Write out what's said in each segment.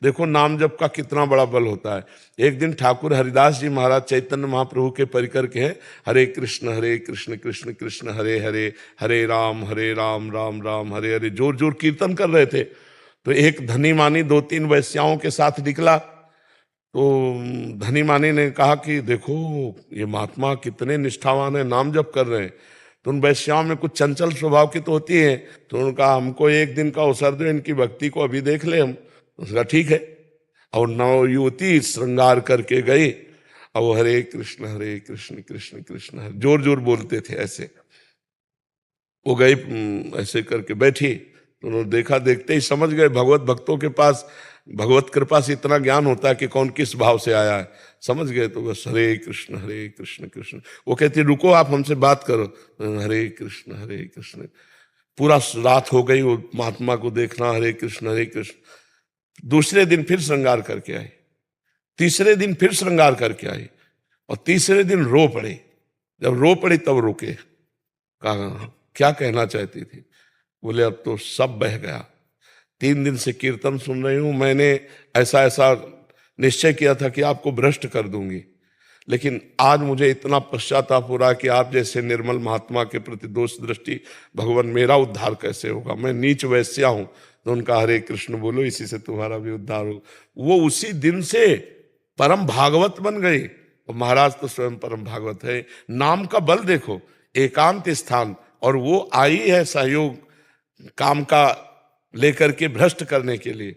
देखो नाम जप का कितना बड़ा बल होता है। एक दिन ठाकुर हरिदास जी महाराज चैतन्य महाप्रभु के परिकर के हैं, हरे कृष्ण कृष्ण कृष्ण हरे हरे, हरे राम राम राम हरे हरे, जोर जोर कीर्तन कर रहे थे। तो एक धनी मानी 2-3 वैश्याओं के साथ निकला। तो धनी मानी ने कहा कि देखो ये महात्मा कितने निष्ठावान है, नाम जप कर रहे हैं। तो उन वैश्याओं में कुछ चंचल स्वभाव की तो होती है, तो उन्होंने कहा हमको एक दिन का अवसर दो, इनकी भक्ति को अभी देख ले हम। उसका ठीक है। और नव युवती श्रृंगार करके गई, और वो हरे कृष्ण कृष्ण कृष्ण हरे जोर जोर बोलते थे ऐसे। वो गई ऐसे करके बैठी, तो उन्होंने देखा, देखते ही समझ गए। भगवत भक्तों के पास भगवत कृपा से इतना ज्ञान होता है कि कौन किस भाव से आया है, समझ गए। तो बस हरे कृष्ण कृष्ण। वो कहती रुको आप हमसे बात करो, हरे कृष्ण। पूरा रात हो गई वो महात्मा को देखना, हरे कृष्ण। दूसरे दिन फिर श्रृंगार करके आई, तीसरे दिन फिर श्रृंगार करके आई, और तीसरे दिन रो पड़ी। जब रो पड़ी तब रुके, कहा क्या कहना चाहती थी? बोले अब तो सब बह गया। 3 दिन से कीर्तन सुन रही हूं, मैंने ऐसा ऐसा निश्चय किया था कि आपको भ्रष्ट कर दूंगी, लेकिन आज मुझे इतना पश्चाताप हो रहा है कि आप जैसे निर्मल महात्मा के प्रति दोष दृष्टि, भगवान मेरा उद्धार कैसे होगा? मैं नीच वैश्या हूं। तो उनका हरे कृष्ण बोलो, इसी से तुम्हारा भी उद्धार हो। वो उसी दिन से परम भागवत बन गई। और महाराज तो स्वयं परम भागवत है। नाम का बल देखो, एकांत स्थान, और वो आई है सहयोग काम का लेकर के भ्रष्ट करने के लिए।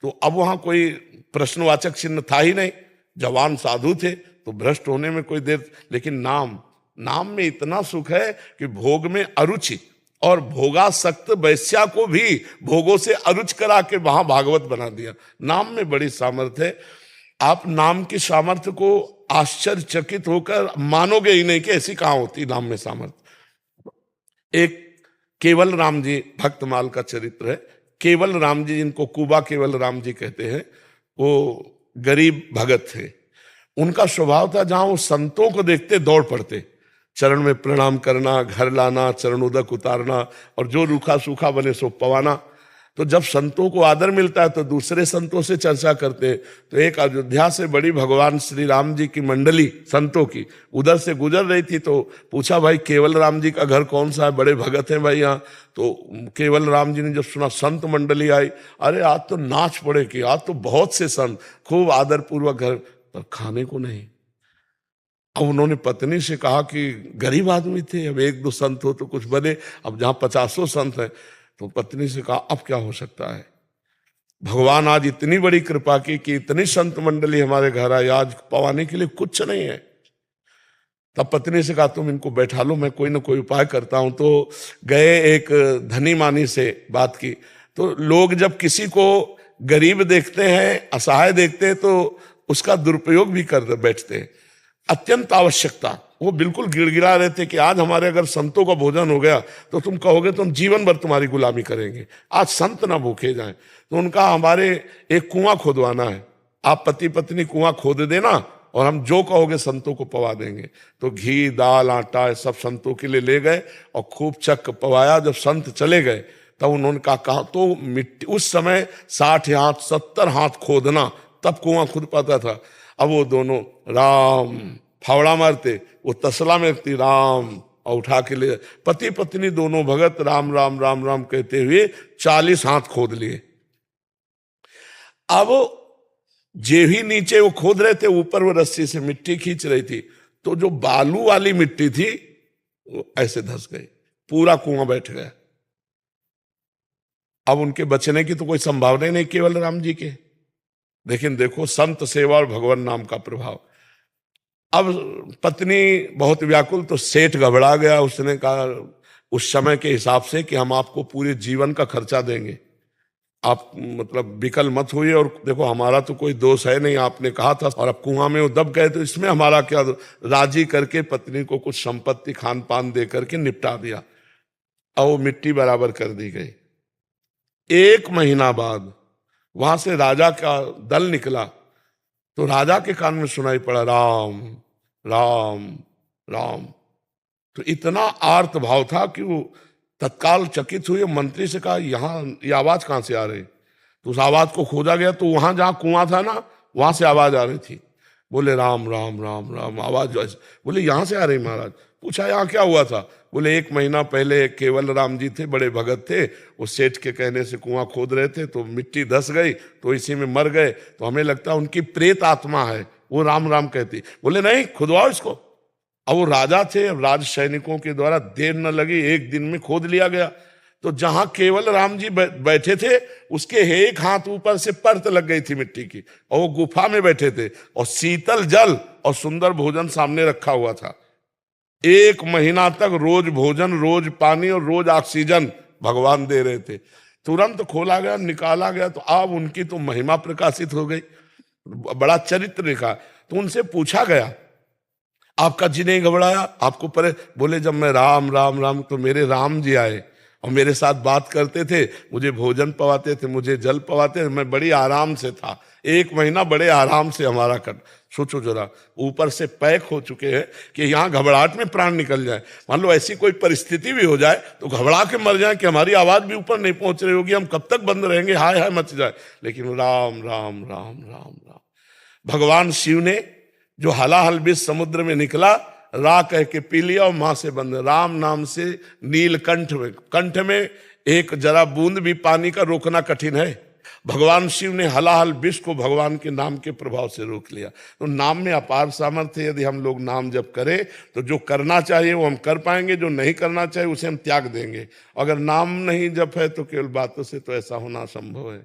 तो अब वहां कोई प्रश्नवाचक चिन्ह था ही नहीं, जवान साधु थे, तो भ्रष्ट होने में कोई देर। लेकिन नाम में इतना सुख है कि भोग में अरुचि, और भोगासक्त वैश्या को भी भोगों से अरुच करा के वहां भागवत बना दिया। नाम में बड़ी सामर्थ्य है। आप नाम की सामर्थ्य को आश्चर्यचकित होकर मानोगे ही नहीं कि ऐसी कहां होती नाम में सामर्थ्य। एक केवल राम जी भक्तमाल का चरित्र है। केवल राम जी, जिनको कुबा केवल राम जी कहते हैं, वो गरीब भगत थे। उनका स्वभाव था जहां वो संतों को देखते दौड़ पड़ते, चरण में प्रणाम करना, घर लाना, चरणोदक उतारना, और जो रूखा सूखा बने सो पवाना। तो जब संतों को आदर मिलता है तो दूसरे संतों से चर्चा करते हैं। तो एक अयोध्या से बड़ी भगवान श्री राम जी की मंडली संतों की उधर से गुजर रही थी। तो पूछा भाई केवल राम जी का घर कौन सा है, बड़े भगत हैं भाई यहाँ। तो केवल राम जी ने जब सुना संत मंडली आई, अरे आज तो नाच पड़े कि आज तो बहुत से संत, खूब आदर पूर्वक घर, पर खाने को नहीं। अब उन्होंने पत्नी से कहा कि गरीब आदमी थे, अब 1-2 संत हो तो कुछ बने, अब जहां 50 संत हैं। तो पत्नी से कहा अब क्या हो सकता है, भगवान आज इतनी बड़ी कृपा की कि इतनी संत मंडली हमारे घर आई, आज पवाने के लिए कुछ नहीं है। तब पत्नी से कहा तुम इनको बैठा लो, मैं कोई ना कोई उपाय करता हूं। तो गए, एक धनी मानी से बात की। तो लोग जब किसी को गरीब देखते हैं, असहाय देखते हैं, तो उसका दुरुपयोग भी कर बैठते हैं। अत्यंत आवश्यकता, वो बिल्कुल गिड़गिड़ा रहे थे कि आज हमारे अगर संतों का भोजन हो गया तो तुम कहोगे तुम जीवन भर तुम्हारी गुलामी करेंगे, आज संत ना भूखे जाएं। तो उनका हमारे एक कुआं खोदवाना है, आप पति पत्नी कुआं खोद देना और हम जो कहोगे संतों को पवा देंगे। तो घी दाल आटा सब संतों के लिए ले गए और खूब चक पवाया। जब संत चले गए तब उन्होंने कहा तो मिट्टी, उस समय 60 हाथ 70 हाथ खोदना तब कुआं खुद पाता था। अब वो दोनों राम फावड़ा मारते, वो तसला में रखती राम, और उठा के ले, पति पत्नी दोनों भगत राम राम राम राम कहते हुए 40 हाथ खोद लिए। अब जे ही नीचे वो खोद रहे थे, ऊपर वो रस्सी से मिट्टी खींच रही थी, तो जो बालू वाली मिट्टी थी वो ऐसे धंस गई, पूरा कुआं बैठ गया। अब उनके बचने की तो कोई संभावना ही नहीं केवल राम जी के। लेकिन देखो संत सेवा और भगवान नाम का प्रभाव। अब पत्नी बहुत व्याकुल, तो सेठ घबरा गया। उसने कहा उस समय के हिसाब से कि हम आपको पूरे जीवन का खर्चा देंगे, आप मतलब विकल मत होइए, और देखो हमारा तो कोई दोष है नहीं, आपने कहा था, और अब कुआं में वो दब गए तो इसमें हमारा क्या। राजी करके पत्नी को कुछ संपत्ति खान पान दे करके निपटा दिया, और वो मिट्टी बराबर कर दी गई। 1 महीना बाद वहां से राजा का दल निकला, तो राजा के कान में सुनाई पड़ा राम राम राम। तो इतना आर्त भाव था कि वो तत्काल चकित हुए, मंत्री से कहा यहाँ ये आवाज कहां से आ रही। तो तो उस आवाज को खोजा गया, तो वहां जहां कुआं था ना, वहां से आवाज आ रही थी। बोले राम राम राम राम, आवाज जो बोले यहां से आ रही महाराज। पूछा यहाँ क्या हुआ था? बोले 1 महीना पहले केवल राम जी थे, बड़े भगत थे, वो सेठ के कहने से कुआं खोद रहे थे, तो मिट्टी धस गई, तो इसी में मर गए, तो हमें लगता है उनकी प्रेत आत्मा है, वो राम राम कहती। बोले नहीं, खुदवाओ इसको। अब वो राजा थे, अब राज सैनिकों के द्वारा देर न लगी, 1 दिन में खोद लिया गया। तो जहां केवल राम जी बैठे थे, उसके एक हाथ ऊपर से परत लग गई थी मिट्टी की, और वो गुफा में बैठे थे, और शीतल जल और सुंदर भोजन सामने रखा हुआ था। 1 महीना तक रोज भोजन, रोज पानी और रोज ऑक्सीजन भगवान दे रहे थे। तुरंत खोला गया, निकाला गया, तो अब उनकी तो महिमा प्रकाशित हो गई, बड़ा चरित्र लिखा। तो उनसे पूछा गया, आपका जी नहीं घबराया? आपको परे? बोले जब मैं राम राम राम, तो मेरे राम जी आए और मेरे साथ बात करते थे, मुझे भोजन पवाते थे, मुझे जल पवाते थे, मैं बड़ी आराम से था। 1 महीना बड़े आराम से हमारा कट। सोचो जरा, ऊपर से पैक हो चुके हैं कि यहाँ घबराहट में प्राण निकल जाए। मान लो ऐसी कोई परिस्थिति भी हो जाए तो घबरा के मर जाए कि हमारी आवाज भी ऊपर नहीं पहुंच रही होगी, हम कब तक बंद रहेंगे, हाय हाय मच जाए। लेकिन राम राम राम राम राम। भगवान शिव ने जो हलाहल विष समुद्र में निकला, रा कह के पी लिया और मां से बंद। राम नाम से नीलकंठ में, कंठ में एक जरा बूंद भी पानी का रोकना कठिन है। भगवान शिव ने हलाहल विष को भगवान के नाम के प्रभाव से रोक लिया। तो नाम में अपार सामर्थ्य, यदि हम लोग नाम जप करें तो जो करना चाहिए वो हम कर पाएंगे, जो नहीं करना चाहिए उसे हम त्याग देंगे। अगर नाम नहीं जप है तो केवल बातों से तो ऐसा होना संभव है।